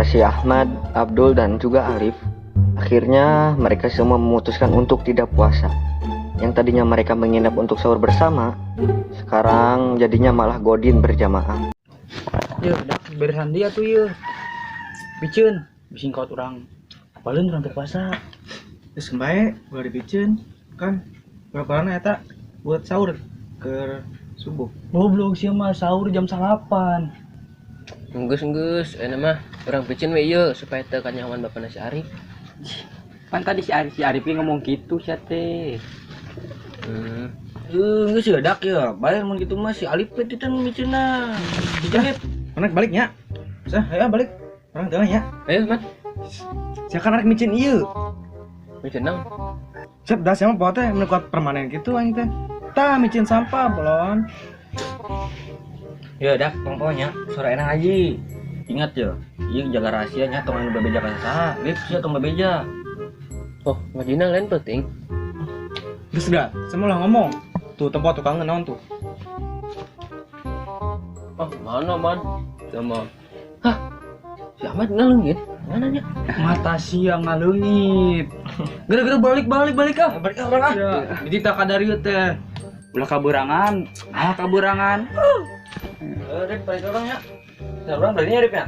si Ahmad, Abdul, dan juga Alif, akhirnya mereka semua memutuskan untuk tidak puasa. Yang tadinya mereka menginap untuk sahur bersama, sekarang jadinya malah godin berjamaah. Yuk, dak beresan dia tuh yuk. Biceun, bisingkot orang. Apalun orang terpuasa. Terus baik, boleh dipicen kan berapa lama eta buat sahur ke subuh. Goblok sih mah sahur jam 8. Enggeus enak mah orang picen we ieu supaya teu kanyawan bapana si Arif. Kan tadi si Arif ngomong gitu sia teh. Geus ya dak ya. Bayar mun kitu mah si Alif teh titen miceunna. Alif, mana baliknya? Sah, ayo balik. Orang teu nya. Ayo man, Siakan arek micin ieu. micen naon? Siap dah sama poho teh menekuat permanen gitu aing teh. Tah micin sampah belon. Ya dak pokoknya sore enak aja. Ingat ya, ieu jaga rahasianya tong anu bebeja ka saha. Lip sia tong bebeja. Oh, ngajina lain penting. Geus dah, semula ngomong. Tuh tempat tukang naon tuh. Oh, mana man? Sama. Hah? Si Ahmad ngalungin? Mana nya? Mata siang ngaleungit. Gara-gara balik ah. Balik orang ah. Ya, jadi tak kadari teh. Ulah kaburangan. Kaburangan. Rip balik orang ya. Nah, orang balinya Rip ya.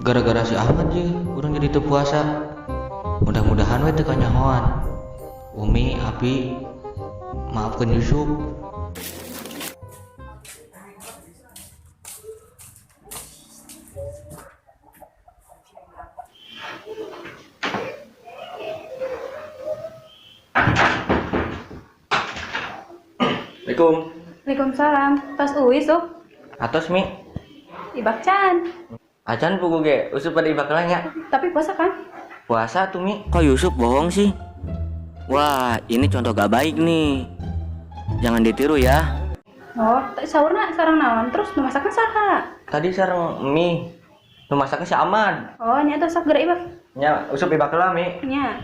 Gara-gara si Ahmad je urang jadi teu puasa. Mudah-mudahan we teu kanyahoan. Umi, Abi, maafkeun Yusuf. Assalamualaikum. Waalaikumsalam. Tas Uwis tuh, Atos Mi, Ibakcan. acan pugu ge usup pada ibakalannya. Tapi puasa kan? Puasa tuh Mi. Kok Yusuf bohong sih? Wah, ini contoh gak baik nih. Jangan ditiru ya. Oh, sahurna sarang naon terus nu masakna saha? Tadi sareng Mi, nu masaknya si Ahmad. Oh, nya eta sok geura ibak. Nya usup ibakalah Mi. Nya.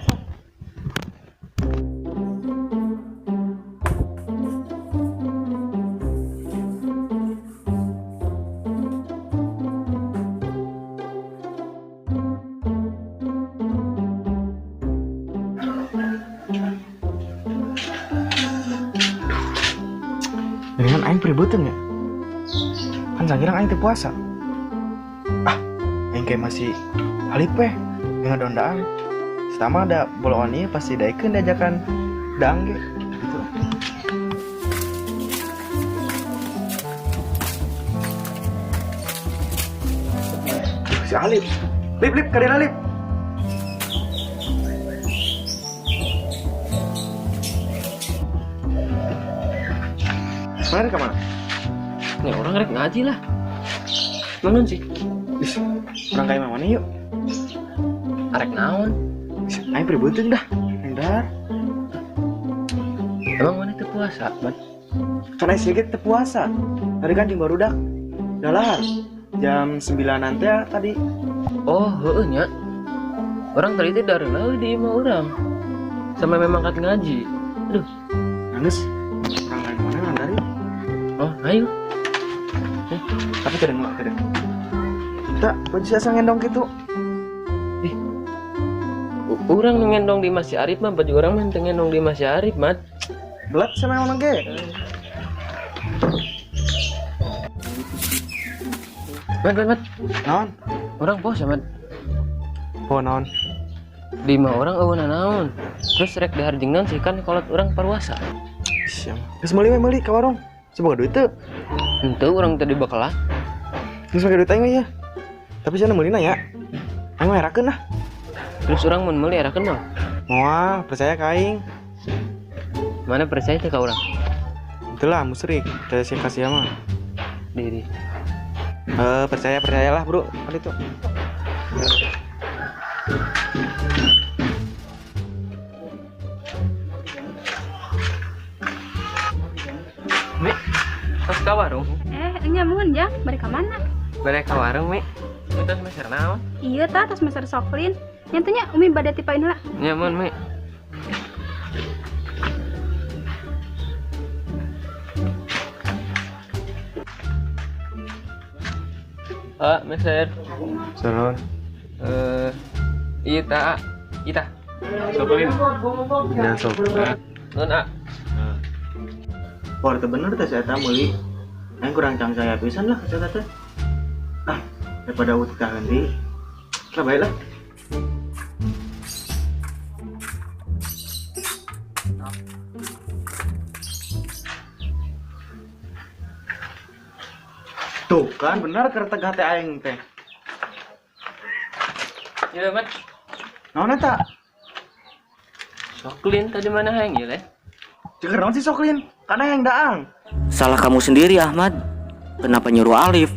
Dengan aing peribeuteuh ya. Kan sakira aing teu puasa. Aing kayak masih Alif we, ngadon daang. Sama ada boloan ieu pasti daekeun diajakan daang ge. Gitu. Si Alif. Lip, kadena Lip. Mana ke mana? Nih orang rek ngaji lah. Naon sih? Is, orang kayak mana yuk? Arek naon? Aing peribeuteuh dah. Endar. Emang mana teu puasa, man? Kan aing sedikit teu puasa. Tadi kan jeung barudak. Dahar. Jam 9 nanti ya tadi. Oh, heueuh nya. Orang tadi teh dareuna euy di imah urang. Sampai memang kat ngaji. Aduh, Nangis. Orang kayak mana orang dari? oh ayo. Tapi kadang. Tak, baju saya ngendong gitu. Urang nu ngendong di Mas Arif mah baju urang mah teu ngendong di Mas Arif, Mat. Belat sama orang ge. Mat. Naon? Urang puasa, Mat. Oh naon? Di imah urang eueuna naon. Terus rek diharjing naon sih kan kolot urang paruasa. Siang. Geus meuli ka warung. Semoga duit teu. Henteu urang tadi bakalah. Geus make duit aing mah ya. Tapi cenah meulina ya. Aing mah herakeun lah. Terus urang mun meuli erakeun mah. Moal percaya ka aing. Mana percaya teh ka urang? Itulah musyrik. Percaya sih kasih mah. Diri. Percayalah bro. Kan itu. Ka warung. Nyamun jang, mereka mana? Balik ka warung, Mi. Itu semester naon? Iya ta, tas meser soklin. Nyantanya Umi bade tipain lah. Nyamun, Mi. Meser. Saron. Ita. Soklin. Ya sok. Nun, A. Wah, itu bener teh saya meuli. Yang kurang cangcaya pisan lah saya teh. Daripada utik ganti. Lah baiklah. Tuh kan benar keur tegah teh aing teh. Iya, Mat. Naon eta? Soklin tadi mana hayang ya, Le? Ceker naon si Soklin? Kana yang daang. Salah kamu sendiri Ahmad. Kenapa nyuruh Alif?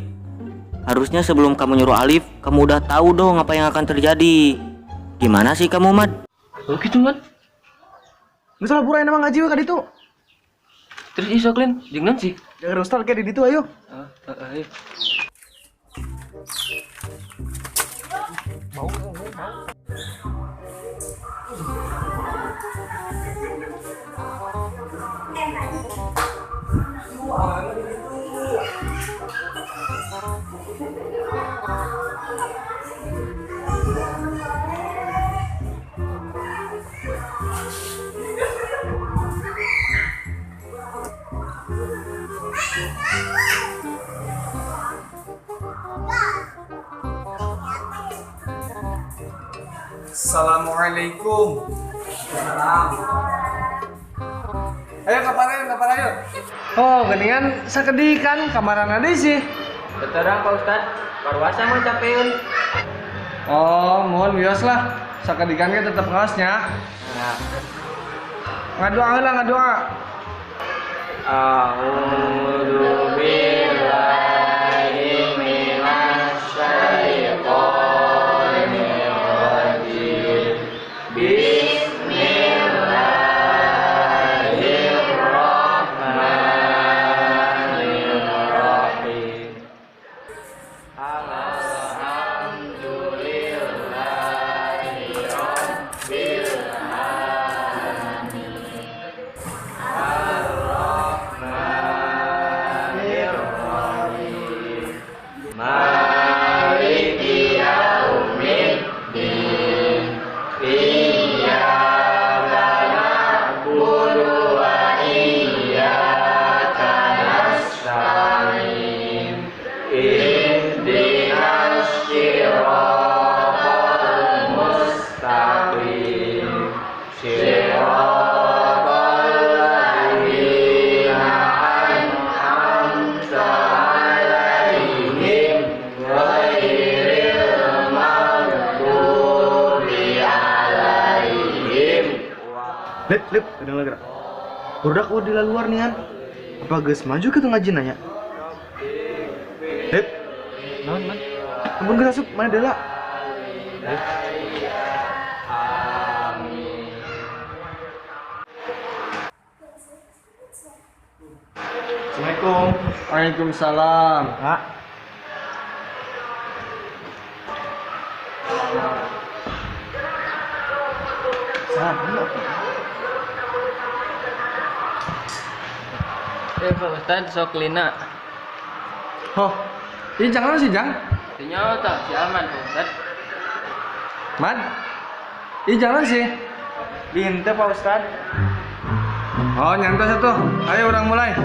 Harusnya sebelum kamu nyuruh Alif, kamu udah tahu dong apa yang akan terjadi. Gimana sih kamu, Mad? Oh gitu, Mat. Geus salah pura emang ngaji we ka ditu. Terus i Soklin jeung naon sih? Jangan ustaz kayak di ditu ayo. Ayo. Assalamualaikum. Ayo kapan ayo? Oh, geningan sakedi kan kamaran ada sih. Terang Pak Ustad, parwasa mau capeun. Oh, mohon bios lah. Sakedikan ge tetep ngaosnya. Nah, Ngadoa heula ngadoa. a'udzu billahi minasy syaithanir rajim. Bismillahirrahmanirrahim. Alhamdulillahirabbil alamin. Ar-Rahmanir-Rahim. Maliki yaumiddin. Iyyaka na'budu wa iyyaka nasta'in. Ihdinas siratal mustaqim. Siratal ladzina an'amta 'alaihim ghairil maghdubi 'alaihim. Lip, kadang lagi. Budak di luar nih kan. Apa geus maju ke tuh ngaji nanya? Lip, Naon, Mat? ampun geus asup mana deula? Assalamualaikum. Waalaikumsalam. Kak. Pak Ustad Soklina. Oh, ini jangan sih jang. Ternyata si aman Pak Ustad. Man, ini jangan sih. Binte Pak Ustad. Oh, nyantai satu. Ayo orang mulai.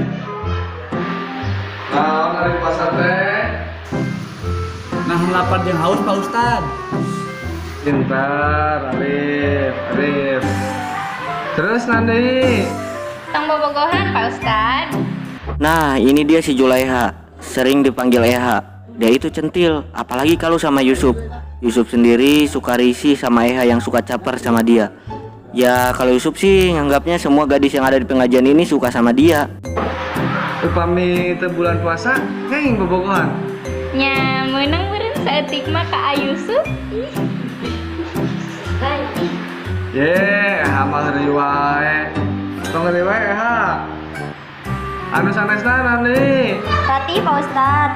Nah, dari pasar teh. Nah, lapar jeung haus Pak Ustad. Pintar, Alif. Terus nanti. Tang bobogohan Pak Ustad. Nah, ini dia si Julaiha, sering dipanggil Eha. Dia itu centil, apalagi kalau sama Yusuf. Yusuf sendiri suka risih sama Eha yang suka caper sama dia. Ya, kalau Yusuf sih nganggapnya semua gadis yang ada di pengajian ini suka sama dia. Upami teu bulan puasa, ngeng bobogohan. Nya menang beureun saeutik mah ka Ayusuf. Ye, Eha mah ngeri wae. Tong ngeri wae Eha. Anu sanesna nani? Rati Pak Ustad.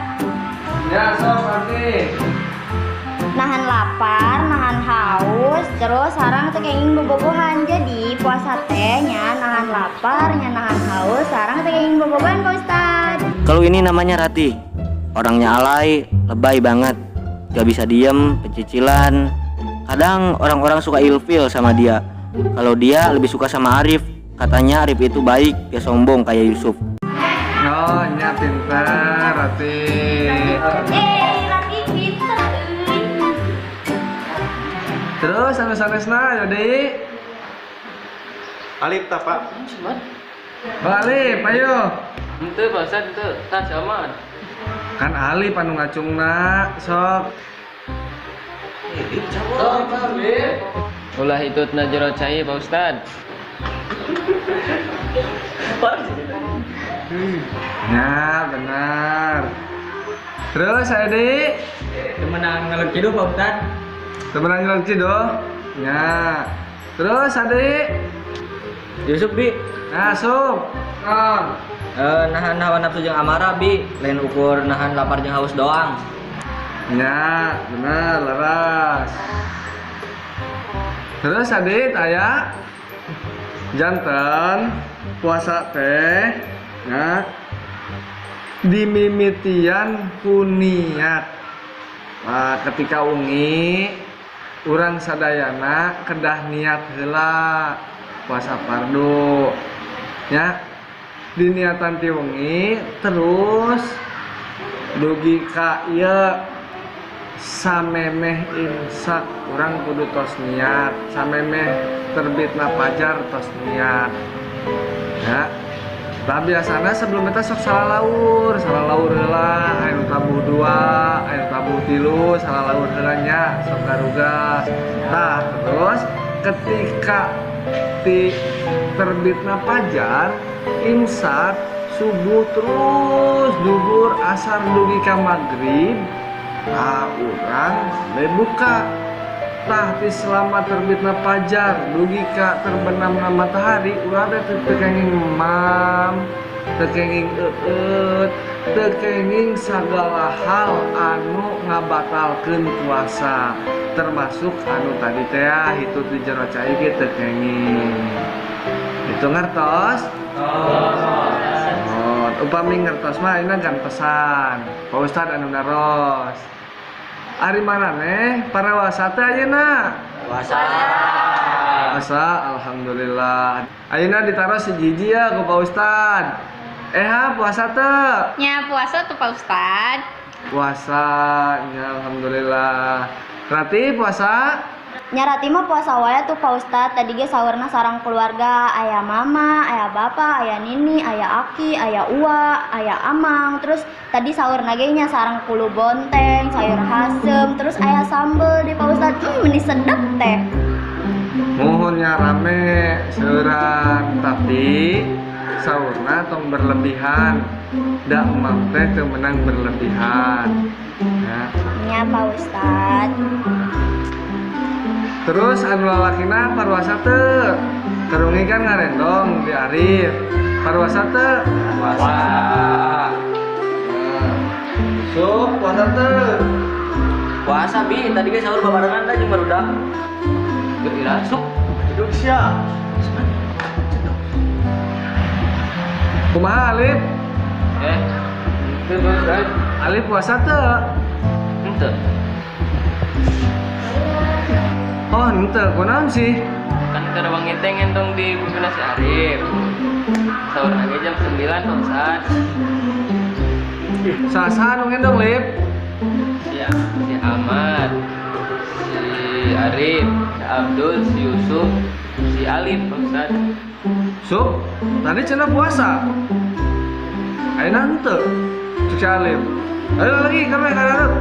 Ya sok Rati. Nahan lapar, nahan haus, terus sarang teh kenging bobogohan. Jadi puasa teh nya nahan lapar, nya nahan haus, sarang teh kenging bobogohan Pak Ustad. Kalau ini namanya Rati. Orangnya alay, lebay banget. Gak bisa diem, pecicilan. Kadang orang-orang suka ilfil sama dia. Kalau dia lebih suka sama Arif. Katanya Arif itu baik, dia sombong kayak Yusuf. Oh, nya pintar Rati. Rati pinter. Terus anu sanesna Yodi. Alif tak Pak? Alif, ayo. Ente Pak Ustad, ente tas aman. Kan Alif anu ngacungna, sok. Ulah itu najero cai Pak Ustad. Ya, benar. Terus Edi, Temenang ngalor kidu Pak Ustad. temenan jalan Cido. Ya. Terus Adi, Yusuf bi. masuk. Nahan hawa nafsu jeung amarah bi, lain ukur nahan lapar jeung haus doang. Ya, benar, laras. Terus Adit, aya janten puasa teh, ya, dimimitian kuniat. Nah, ketika ungi, urang sadayana kedah niat heula puasa fardu, ya. Diniatan ti wengi terus dugi ka ieu samemeh imsak urang kudu tos niat, samemeh terbitna fajar tos niat, ya. Lah biasana sebelum eta sok salalaur heula aya tabuh 2 aya tabuh 3 salalaur heula nya sok garugas. Tah terus ketika terbitna fajar imsak subuh terus duhur asar dugi ka magrib urang buka. Tah ti selama terbitna fajar dugi ka terbenamna matahari urang teh teu kenging mam, teu kenging eueut, teu kenging sagala hal anu ngabatalkeun puasa, termasuk anu tadi teh itu di jero cai ge teu kenging. Itu ngertos? Oh, upami ngertos mah ayeuna gantosan. Pak Ustad anu naros. Ari maneh parawasa teh ayeuna? Puasa, alhamdulillah. Ayeuna ditaros hiji ya ku Pak Ustad. Puasa teh? Nya puasa tuh Pak Ustad. Puasa, ya alhamdulillah. Rati puasa? Nyarati mah puasa wae tuh Pak Ustad. Tadi ge saurna sareng keluarga, aya mama, aya bapa, aya nini, aya aki, aya uwa, aya amang. Terus tadi saurna ge nya sareng kulu bonteng, sayur hasem, terus aya sambel di Pak Ustad. Meni sedep teh. Mohonnya rame seuran, tapi saurna tong berlebihan. Da emam teh teu menang berlebihan. Ya. Nya Pak Ustad. Terus anu lalakina parwasa teu? Kerungi kan ngarendong di Arif. Parwasa teu? Puasa. Sok puasa teu? Puasa bi, tadi ge sahur babarengan teh jeung barudak. Geus irasuk. Duduk sia. Kumaha Alif? Ente Pak Ustad. Alif puasa teu? Ente. Oh, henteu, kunaon sih? Kan keur wangi teh ngendong di bubina si Arif. Sahur lagi jam 9 Pak Ustad. Saha nu ngendong, Lip? Si Ahmad, si Arif, si Abdul, si Yusuf, si Alif Pak Ustad. Sup, tadi cenah puasa. Ayeuna henteu. Cuk si Alif. Ayo lagi, kami kadarep.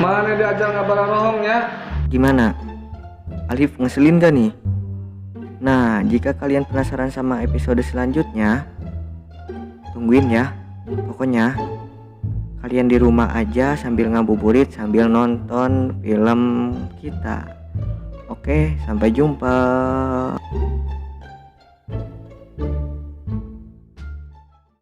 Mana diajar ngabaran rohong ya? Gimana? Alif ngeselin gak nih? Nah, jika kalian penasaran sama episode selanjutnya, tungguin ya. Pokoknya kalian di rumah aja sambil ngabuburit sambil nonton film kita. Oke, sampai jumpa.